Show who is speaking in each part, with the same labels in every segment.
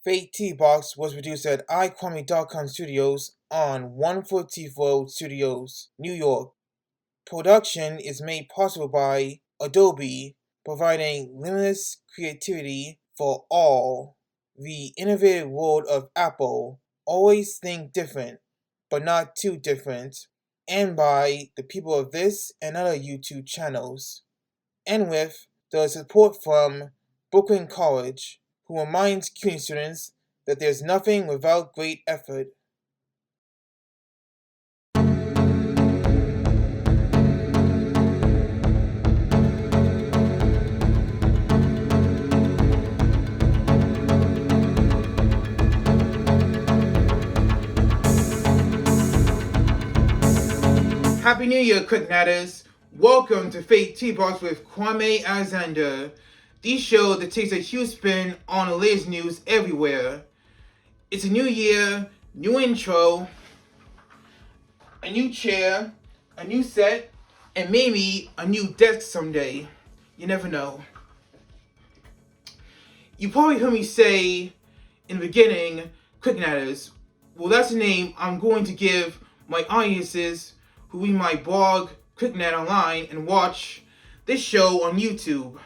Speaker 1: FakeTV Box was produced at iQuame.com Studios on 114th Road Studios, New York. Production is made possible by Adobe, providing limitless creativity for all. The innovative world of Apple, always think different, but not too different, and by the people of this and other YouTube channels. And with the support from Brooklyn College, who reminds CUNY students that there's nothing without great effort. Happy New Year, KlicKNettars! Welcome to FakeTV Box with Kwame Alexander, the show that takes a huge spin on the latest news everywhere. It's a new year, new intro, a new chair, a new set, and maybe a new desk someday. You never know. You probably heard me say in the beginning, KlicKNettars. Well, that's the name I'm going to give my audiences who read my blog, KlicKNet Online, and watch this show on YouTube.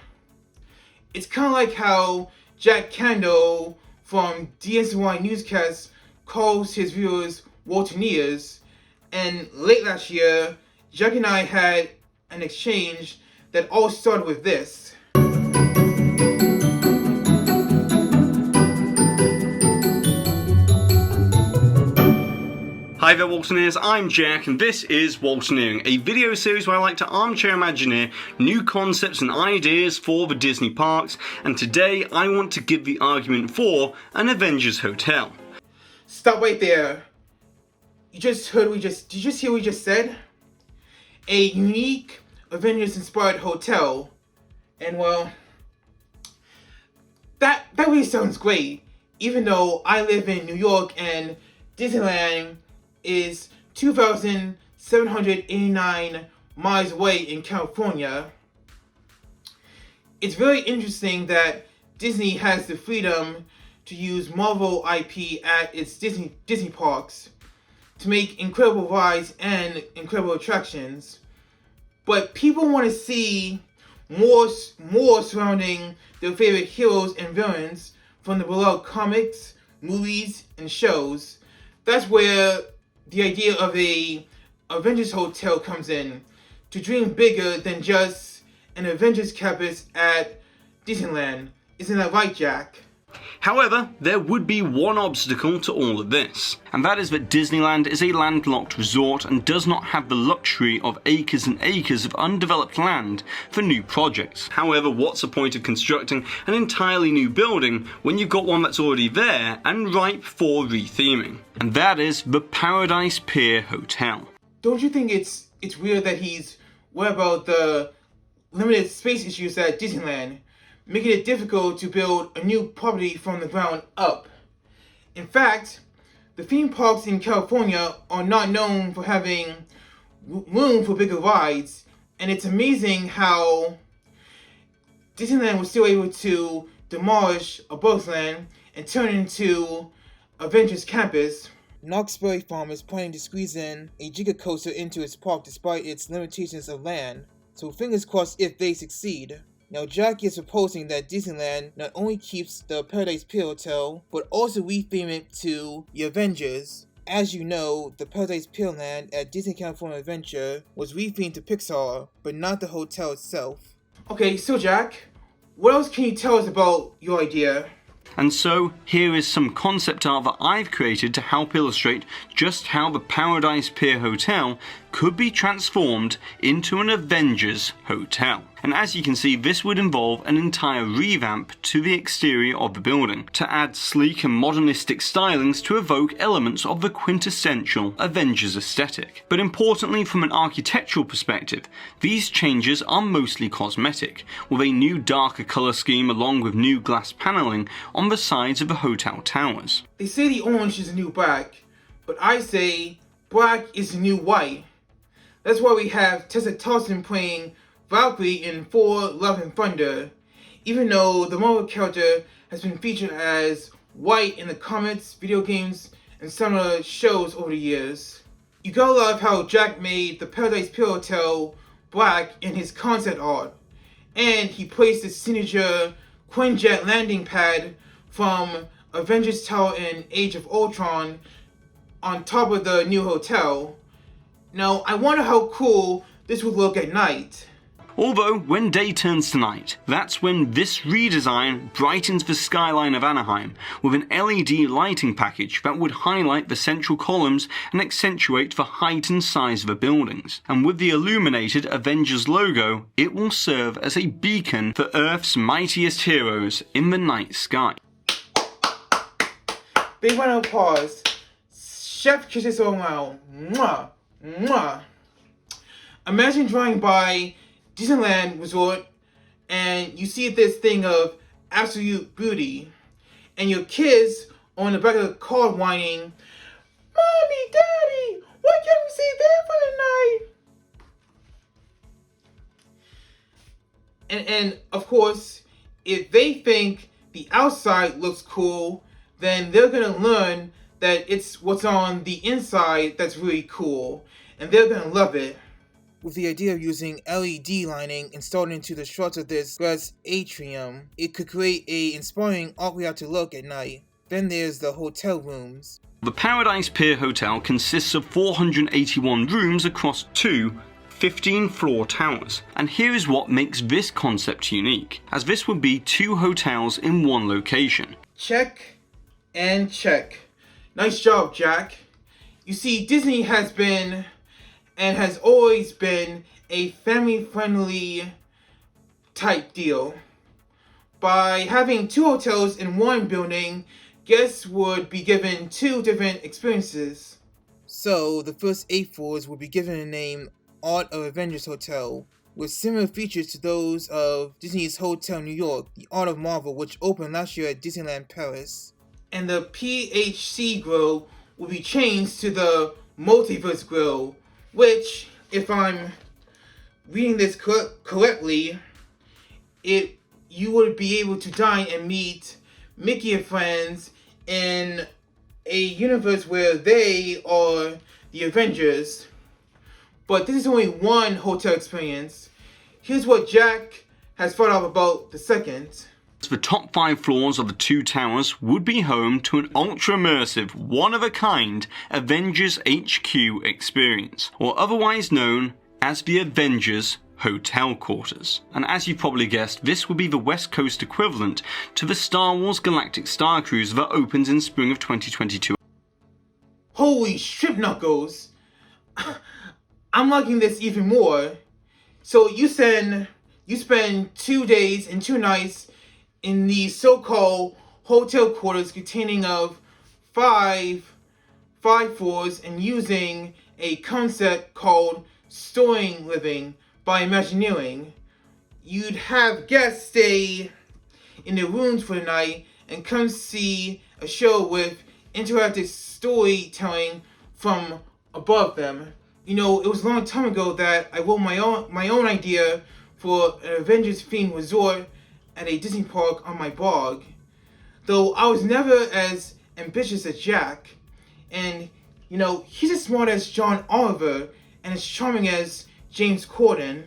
Speaker 1: It's kind of like how Jack Kendall from DSNY Newscast calls his viewers Waltoniers, and late last year, Jack and I had an exchange that all started with this.
Speaker 2: Hi there Waltoniers, I'm Jack and this is Waltoneering, a video series where I like to armchair imagineer new concepts and ideas for the Disney parks, and today I want to give the argument for an Avengers Hotel.
Speaker 1: Stop right there. Did you just hear what we just said? A unique Avengers inspired hotel. And well, that really sounds great, even though I live in New York and Disneyland is 2,789 miles away in California. It's very interesting that Disney has the freedom to use Marvel IP at its Disney parks to make incredible rides and incredible attractions. But people want to see more surrounding their favorite heroes and villains from the beloved comics, movies, and shows. That's where the idea of a Avengers Hotel comes in, to dream bigger than just an Avengers campus at Disneyland. Isn't that right, Jack?
Speaker 2: However, there would be one obstacle to all of this, and that is that Disneyland is a landlocked resort and does not have the luxury of acres and acres of undeveloped land for new projects. However, what's the point of constructing an entirely new building when you've got one that's already there and ripe for retheming? And that is the Paradise Pier Hotel.
Speaker 1: Don't you think it's weird that he's worried about the limited space issues at Disneyland, making it difficult to build a new property from the ground up? In fact, the theme parks in California are not known for having room for bigger rides, and it's amazing how Disneyland was still able to demolish a Bugs Land and turn it into Avengers Campus. Knoxbury Farm is planning to squeeze in a Giga Coaster into its park despite its limitations of land, so fingers crossed if they succeed. Now, Jack is proposing that Disneyland not only keeps the Paradise Pier Hotel, but also retheme it to the Avengers. As you know, the Paradise Pier Land at Disney California Adventure was rethemed to Pixar, but not the hotel itself. Okay, so Jack, what else can you tell us about your idea?
Speaker 2: And so, here is some concept art that I've created to help illustrate just how the Paradise Pier Hotel could be transformed into an Avengers Hotel. And as you can see, this would involve an entire revamp to the exterior of the building, to add sleek and modernistic stylings to evoke elements of the quintessential Avengers aesthetic. But importantly, from an architectural perspective, these changes are mostly cosmetic, with a new darker colour scheme along with new glass panelling on the sides of the hotel towers.
Speaker 1: They say the orange is the new black, but I say black is the new white. That's why we have Tessa Thompson playing Valkyrie in Thor: Love and Thunder, even though the Marvel character has been featured as white in the comics, video games, and some of the shows over the years. You gotta love how Jack made the Paradise Pier Hotel black in his concept art, and he placed the signature Quinjet landing pad from Avengers Tower in Age of Ultron on top of the new hotel. Now, I wonder how cool this would look at night.
Speaker 2: Although, when day turns to night, that's when this redesign brightens the skyline of Anaheim with an LED lighting package that would highlight the central columns and accentuate the height and size of the buildings. And with the illuminated Avengers logo, it will serve as a beacon for Earth's mightiest heroes in the night sky.
Speaker 1: Big round of applause. Chef kisses all around. Mwah! Mwah! Imagine driving by Disneyland Resort and you see this thing of absolute beauty, and your kids on the back of the car whining, "Mommy, Daddy, why can't we stay there for the night?" And of course, if they think the outside looks cool, then they're gonna learn that it's what's on the inside that's really cool, and they're gonna love it. With the idea of using LED lighting installed into the struts of this glass atrium, it could create an inspiring art reality look at night. Then there's the hotel rooms.
Speaker 2: The Paradise Pier Hotel consists of 481 rooms across two 15-floor towers, and here is what makes this concept unique, as this would be two hotels in one location.
Speaker 1: Check and check. Nice job, Jack. You see, Disney has been and has always been a family-friendly type deal. By having two hotels in one building, guests would be given two different experiences. So, the first 8 floors would be given the name Art of Avengers Hotel, with similar features to those of Disney's Hotel New York, the Art of Marvel, which opened last year at Disneyland Paris. And the PHC Grill will be changed to the Multiverse Grill, which, if I'm reading this correctly, you would be able to dine and meet Mickey and friends in a universe where they are the Avengers. But this is only one hotel experience. Here's what Jack has thought of about the second.
Speaker 2: The top 5 floors of the two towers would be home to an ultra-immersive, one-of-a-kind Avengers HQ experience, or otherwise known as the Avengers Hotel Quarters. And as you probably guessed, this would be the West Coast equivalent to the Star Wars Galactic Star Cruiser that opens in spring of 2022.
Speaker 1: Holy strip knuckles! I'm liking this even more. So you spend 2 days and 2 nights in the so-called hotel quarters containing of 5 floors and using a concept called storing living by Imagineering. You'd have guests stay in their rooms for the night and come see a show with interactive storytelling from above them. You know, it was a long time ago that I wrote my own idea for an Avengers themed resort at a Disney park on my blog, though I was never as ambitious as Jack. And you know, he's as smart as John Oliver and as charming as James Corden.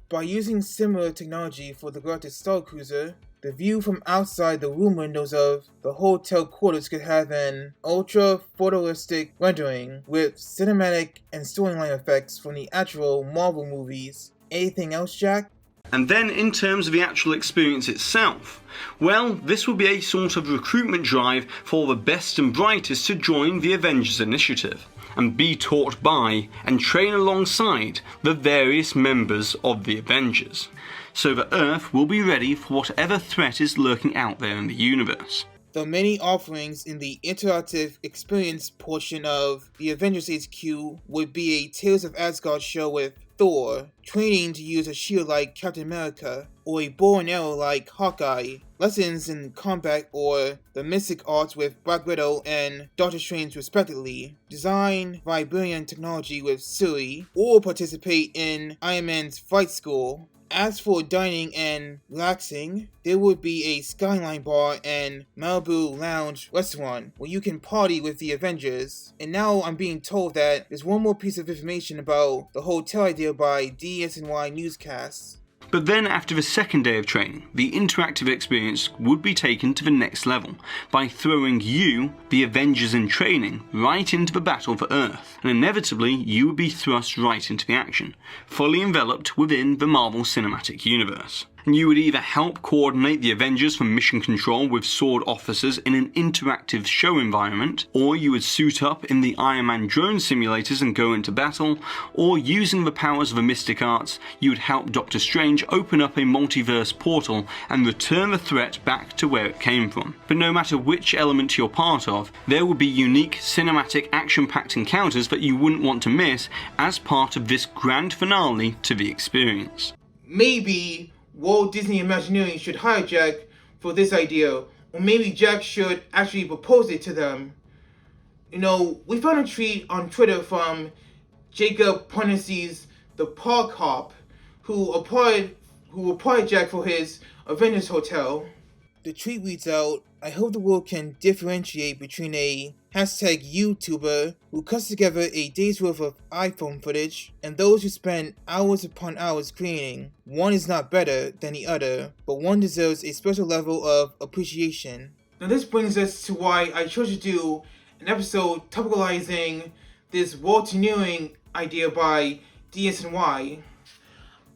Speaker 1: By using similar technology for the Galactic Star Cruiser, the view from outside the room windows of the hotel quarters could have an ultra photorealistic rendering with cinematic and storyline effects from the actual Marvel movies. Anything else, Jack?
Speaker 2: And then in terms of the actual experience itself, well, this will be a sort of recruitment drive for the best and brightest to join the Avengers Initiative and be taught by and train alongside the various members of the Avengers, so that Earth will be ready for whatever threat is lurking out there in the universe.
Speaker 1: The many offerings in the interactive experience portion of the Avengers HQ would be a Tales of Asgard show with Thor training to use a shield like Captain America, or a bow and arrow like Hawkeye, lessons in combat or the mystic arts with Black Widow and Doctor Strange respectively, design vibranium technology with Suri, or participate in Iron Man's flight school. As for dining and relaxing, there would be a Skyline Bar and Malibu Lounge restaurant where you can party with the Avengers. And now I'm being told that there's one more piece of information about the hotel idea by DSNY Newscast.
Speaker 2: But then after the second day of training, the interactive experience would be taken to the next level by throwing you, the Avengers in training, right into the battle for Earth, and inevitably you would be thrust right into the action, fully enveloped within the Marvel Cinematic Universe. And you would either help coordinate the Avengers from mission control with sword officers in an interactive show environment, or you would suit up in the Iron Man drone simulators and go into battle, or using the powers of the mystic arts, you would help Doctor Strange open up a multiverse portal and return the threat back to where it came from. But no matter which element you're part of, there will be unique cinematic action-packed encounters that you wouldn't want to miss as part of this grand finale to the experience.
Speaker 1: Maybe Walt Disney Imagineering should hire Jack for this idea, or maybe Jack should actually propose it to them. You know, we found a tweet on Twitter from Jacob Ponesi's The Park Hop, who applied Jack for his Avengers Hotel. The tweet reads out, "I hope the world can differentiate between a #YouTuber who cuts together a day's worth of iPhone footage and those who spend hours upon hours creating. One is not better than the other, but one deserves a special level of appreciation." Now this brings us to why I chose to do an episode topicalizing this world-renewing idea by DSNY.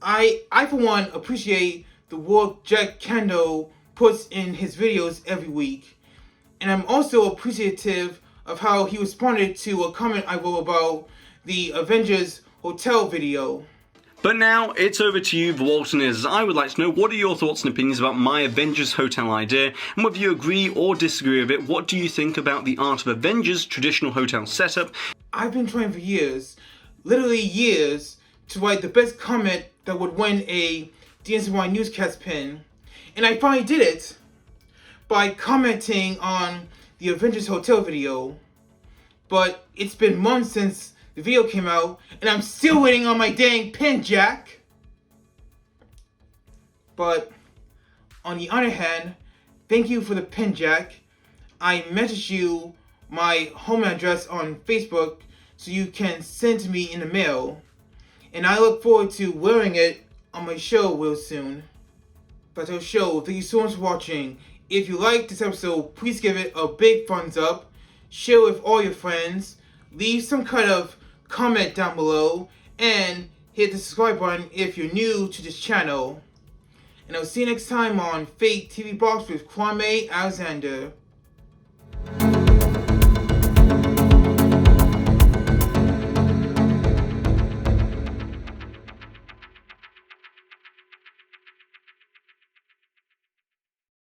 Speaker 1: I for one appreciate the work Jack Kendall puts in his videos every week, and I'm also appreciative of how he responded to a comment I wrote about the Avengers Hotel video.
Speaker 2: But now it's over to you, the Waltoners. I would like to know, what are your thoughts and opinions about my Avengers Hotel idea, and whether you agree or disagree with it. What do you think about the Art of Avengers traditional hotel setup?
Speaker 1: I've been trying for years, literally years, to write the best comment that would win a DSNY Newscast pin, and I finally did it by commenting on the Avengers Hotel video. But it's been months since the video came out, and I'm still waiting on my dang pin, Jack. But on the other hand, thank you for the pin, Jack. I messaged you my home address on Facebook so you can send to me in the mail, and I look forward to wearing it on my show real soon. That's our show. Thank you so much for watching. If you liked this episode, please give it a big thumbs up, share with all your friends, leave some kind of comment down below, and hit the subscribe button if you're new to this channel. And I'll see you next time on FakeTV Box with Kwame Alexander.